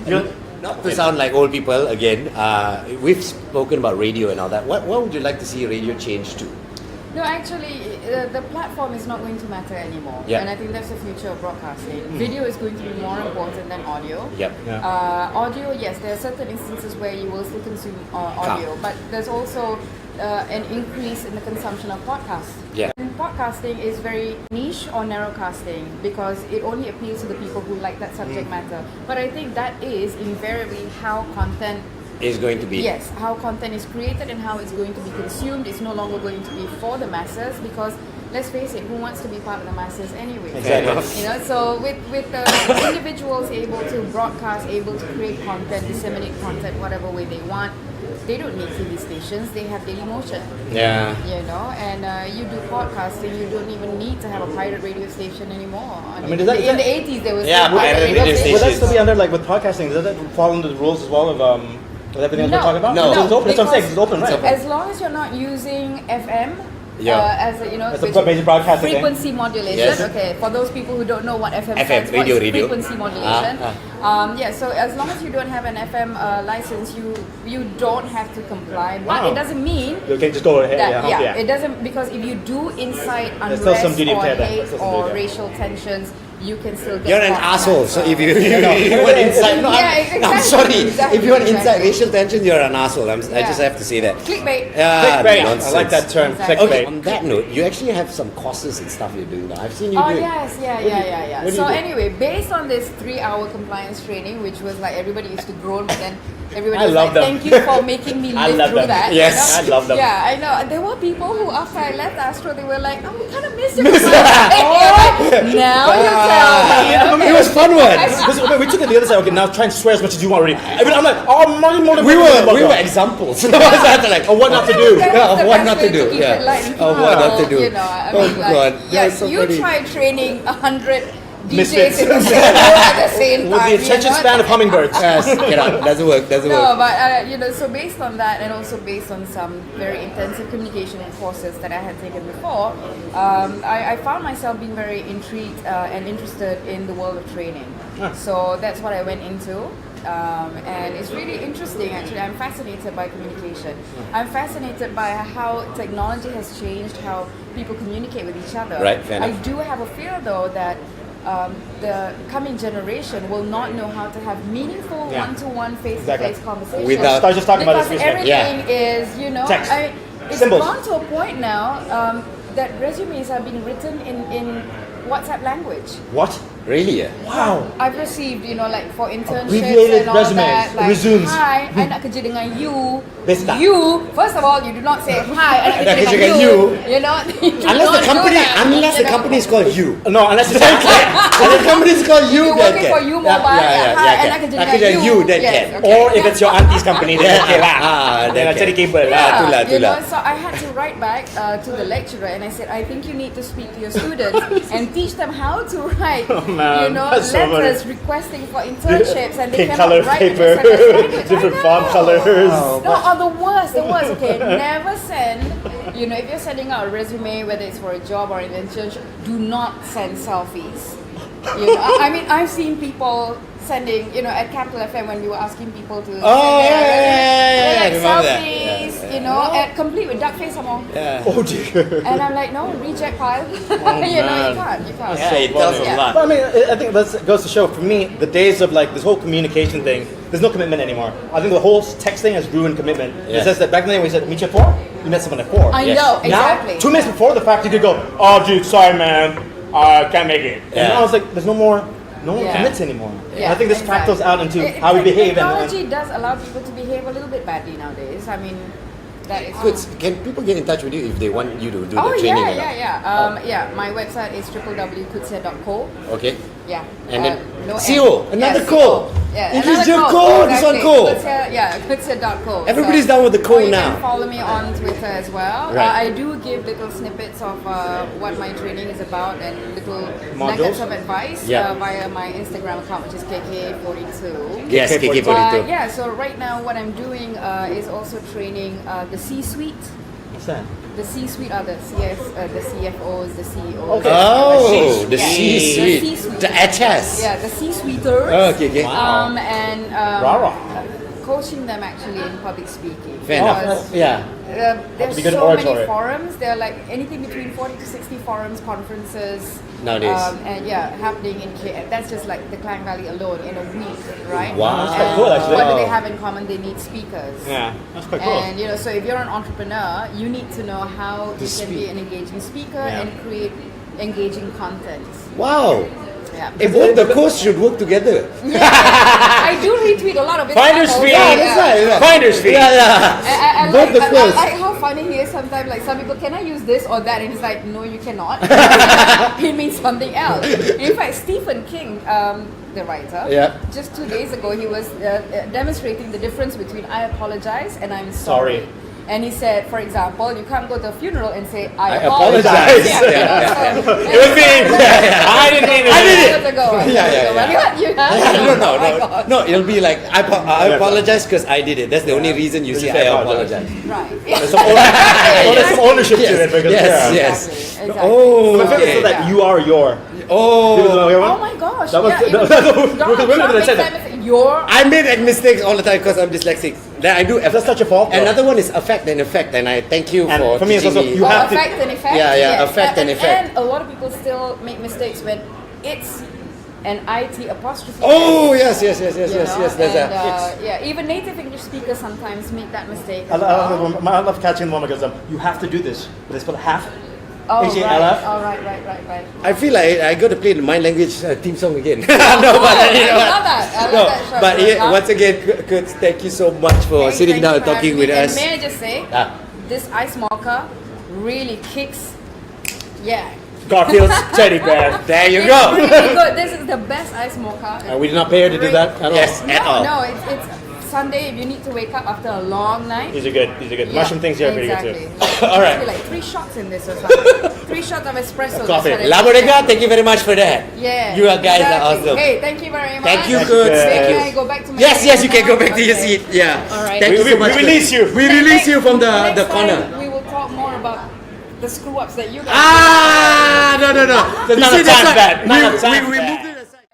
Not to sound like old people again, we've spoken about radio and all that. What would you like to see radio change to? No, actually, the platform is not going to matter anymore. Yeah. And I think that's the future of broadcasting. Video is going to be more important than audio. Yep. Audio, yes, there are certain instances where you will still consume audio, but there's also an increase in the consumption of podcasts. Yeah. And podcasting is very niche or narrowcasting because it only appeals to the people who like that subject matter. But I think that is invariably how content Is going to be. Yes, how content is created and how it's going to be consumed. It's no longer going to be for the masses because, let's face it, who wants to be part of the masses anyway? Exactly. So with individuals able to broadcast, able to create content, disseminate content whatever way they want, they don't need TV stations. They have Daily Motion. Yeah. And you do podcasting. You don't even need to have a pirate radio station anymore. I mean, does that, in the 80s there was pirate radio stations. Would that still be under with podcasting? Does that fall under the rules as well of everything else we're talking about? No. It's open. That's what I'm saying. It's open, right? As long as you're not using FM. As a, That's a basic broadcasting frequency modulation. Yes. Okay, for those people who don't know what FM stands for, radio. frequency modulation. So as long as you don't have an FM license, you don't have to comply. But it doesn't mean you can just go ahead. that, it doesn't, because if you do incite There's still unrest some duty of or care there. hate There's still some or duty there. racial tensions, you can still get You're an caught asshole. for So that. if you want inside, I'm sorry. Exactly, If you want inside exactly. racial tension, you're an asshole. I just have to say that. Clickbait. Clickbait. I Nonsense. like that term. Exactly. Okay. Clickbait. On that note, you actually have some courses and stuff you're doing now. I've seen you Oh do it. yes, What do you So do? anyway, based on this 3-hour compliance training, which was like everybody used to groan, but then everybody I was love like, them. "Thank you for making me I live love through them. that." Yes. I love them. Yeah, I know. There were people who, after I left Astro, they were like, "Oh, we kind of miss you." Now you tell me. It was fun one. We took it the other side. Okay, now try and swear as much as you want already. I mean, I'm like, oh, more We were examples. So I had to like, Oh, what not to do. of what not to do. Of what not to do. You know, I Oh, mean, God. like, That's yes, so you funny. try training 100 DJs Misfits. in the same room at the same time. With the attention span of hummingbirds. Yes, doesn't work. No, but so based on that, and also based on some very intensive communication courses that I had taken before, I found myself being very intrigued and interested in the world of training. So that's what I went into. And it's really interesting, actually. I'm fascinated by communication. I'm fascinated by how technology has changed how people communicate with each other. Right, fair I enough. do have a fear, though, that the coming generation will not know how to have meaningful one-to-one, face-to-face conversations. Without- I was just talking about because this recently. everything is, Text. it's Symbols. gone to a point now that resumes are being written in WhatsApp language. What? Really? Wow. I've received, like for internships Abbreviated and all resumes, that, like, resumes. hi, I nak kerja dengan you. Besta. You, first of all, you do not say hi, I nak Nak kerja kerja dengan dengan you. you. You know, you do Unless not the company, do that, unless you the know. company is called you. No, unless it's If the company is called you, You're then working can. for you mobile, hi, I can. nak kerja Nak dengan kerja you. you, then Yes, can. okay. or if it's your auntie's company, then okay lah. then Then cari can. cable lah. itulah, You itulah. know, so I had to write back to the lecturer and I said, I think you need to speak to your students and teach them how to write, man, that's so letters requesting for internships and they Pink cannot color write paper, in the SMS language. different I font know. colors. No, or the worst. Okay, never send, if you're sending out a resume, whether it's for a job or an internship, do not send selfies. I mean, I've seen people sending, at Capital FM when we were asking people to send yeah, like remember that. selfies, Yeah. and complete with duck face some more. Yeah. Oh dear. And I'm like, no, reject pile. You man. can't. Yeah, it tells Yeah. a lot. But I mean, I think that goes to show, for me, the days of like this whole communication thing, there's no commitment anymore. I think the whole texting has ruined commitment. Yeah. It says that back then we said, meet you at 4, you met someone at 4. I Yes. know, exactly. Now, 2 minutes before the fact, you could go, oh dude, sorry man, can't make it. And Yeah. now it's like, there's no one Yeah. commits anymore. Yeah, And I think this exactly. factors out into In how we fact, behave. Technology does allow people to behave a little bit badly nowadays. I mean, that is. Can people get in touch with you if they want you to do Oh the training? yeah. My website is www.kudsia.co. Okay. Yeah. And then no CO, N. another Yeah, co. Yeah, Increase another your co, co, this one exactly. co. Kudsia.co. Everybody's down with the co or you now. can follow me on Twitter as well. Right. I do give little snippets of what my training is about and little Modules? nuggets of advice Yeah. via my Instagram account, which is KK42. Yes, KK42. Yeah, so right now what I'm doing is also training the C-suite. What's that? The C-suite are the CFOs, the CEOs. Okay. Oh, the Yeah. C-suite. The C-suite. The HS. Yeah, the C-suiters. Oh, okay. Wow. And coaching them actually in public speaking. Fair enough. Yeah. There's be good so orator. many forums. There are like anything between 40 to 60 forums, conferences. Nowadays. And happening in KL. That's just like the Klang Valley alone in a week, right? Wow. That's quite cool, actually. What do Wow. they have in common? They need speakers. Yeah, that's quite cool. And so if you're an entrepreneur, you need to know how you can be speak. an engaging speaker Yeah. and create engaging content. Wow. Yeah. Both the coasts should work together. I do retweet a lot of it. Finder's fee. Yeah, that's right. Finder's fee. Yeah, yeah. I Both the I coasts. like how funny he is sometimes. Like some people, can I use this or that? And he's like, no, you cannot. It means something else. In fact, Stephen King, the writer, Yeah. just 2 days ago, he was demonstrating the difference between I apologize and I'm Sorry. sorry. And he said, for example, you can't go to a funeral and say, I I apologize. Yeah, Yeah. so- It was me. I didn't mean it. I did it. Years ago, Yeah. You have? No, Oh my no, God. no. It'll be like I apologize because I did it. That's the only reason you say I apologize. Right. There's some ownership to it because Yes, yeah. yes. Exactly. Oh, I feel okay. so that you are your. Oh, Oh my gosh. That was- yeah, that was- Donald because women Trump would have said makes that. that mistake. Your I made that mistakes all the time because I'm dyslexic. Then I do. That's such a fault. though. Another one is affect and effect, and I thank you And for for me, it's teaching also- me. you have to- effect and effect. Yeah, yeah, yes. effect and effect. And a lot of people still make mistakes when it's an IT apostrophe. Oh yes, yes, yes, yes, you yes, know, yes. There's and, a. yeah, even native English speakers sometimes make that mistake. I as well. love catching the moment because you have to do this. But they spell half. Oh, H-A-L-F. right. Oh, right. I feel like I got to play the mind language theme song again. no, but I you know what? love that. I love No, that show. but yeah, Huh? once again, Kurt, thank you so much for Hey, sitting thank down you and for talking having with me. us. And may I just say, Ah. this ice mocha really kicks. Yeah. Garfield's teddy bear. There you It's go. really good. This is the best ice mocha. And we did not pay her to do that at all. Yes, at all. No, it's Sunday. If you need to wake up after a long night. These are good. These are good. Yeah, Mushroom things here are pretty exactly. good too. All right. Like 3 shots in this or something. 3 shots of espresso. Coffee. That's what it is. Labodega, thank you very much for that. Yeah. You are guys are exactly. awesome. Hey, thank you very much. Thank you, Thank Kurt. you. Thank Can you. I go back to my Yes, yes, you can go back to your Okay. seat. Yeah. All right. Thank you so much. We release you. We release you from the Next corner. time we will talk more about the screw ups that you guys Ah, no. There's You not see, enough that's time why for that. Not enough time we for that. move